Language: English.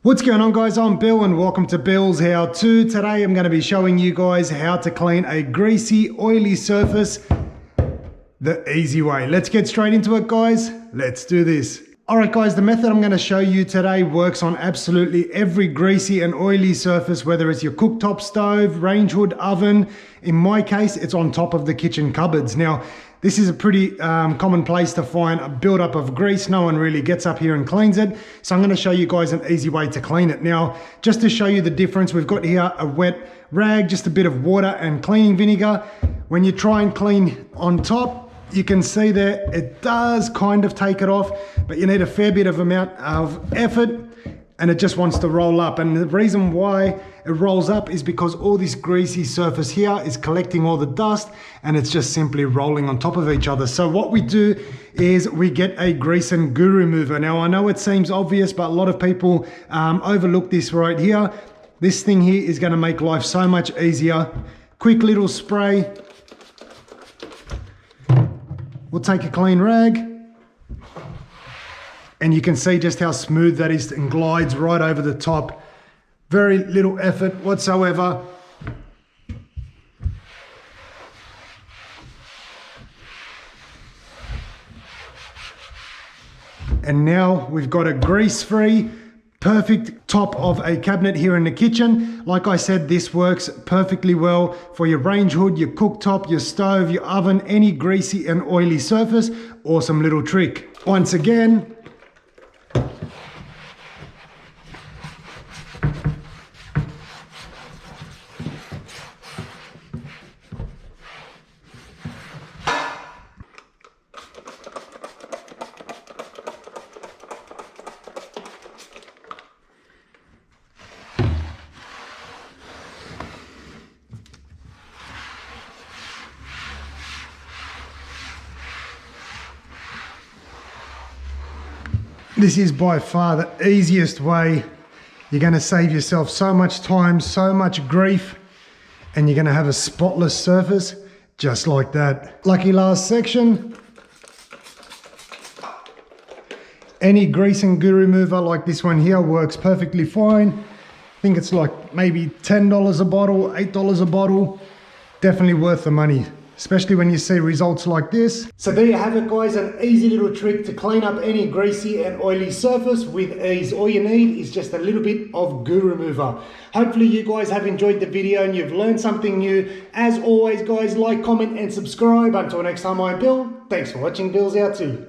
What's going on, guys? I'm Bill and welcome to Bill's How To. Today I'm going to be showing you guys how to clean a greasy, oily surface the easy way. Let's get straight into it, guys. Let's do this. Alright guys, the method I'm going to show you today works on absolutely every greasy and oily surface, whether it's your cooktop stove, range hood, oven. In my case, it's on top of the kitchen cupboards. Now, this is a pretty common place to find a buildup of grease. No one really gets up here and cleans it. So I'm going to show you guys an easy way to clean it. Now, just to show you the difference, we've got here a wet rag, just a bit of water and cleaning vinegar. When you try and clean on top, you can see there it does kind of take it off, but you need a fair bit of amount of effort and it just wants to roll up. And the reason why it rolls up is because all this greasy surface here is collecting all the dust and it's just simply rolling on top of each other. So what we do is we get a grease and goo remover. Now I know it seems obvious, but a lot of people overlook this right here. This thing here is going to make life so much easier. Quick little spray. We'll take a clean rag and you can see just how smooth that is and glides right over the top. Very little effort whatsoever. And now we've got a grease-free, perfect top of a cabinet here in the kitchen. Like I said, this works perfectly well for your range hood, your cooktop, your stove, your oven, any greasy and oily surface. Awesome little trick. Once again, this is by far the easiest way. You're going to save yourself so much time, so much grief, and you're going to have a spotless surface just like that. Lucky last section. Any grease and goo remover like this one here works perfectly fine. I think it's like maybe $10 a bottle, $8 a bottle. Definitely worth the money, especially when you see results like this. So there you have it, guys, an easy little trick to clean up any greasy and oily surface with ease. All you need is just a little bit of goo remover. Hopefully you guys have enjoyed the video and you've learned something new. As always, guys, like, comment and subscribe. Until next time, I'm Bill. Thanks for watching Bill's How To.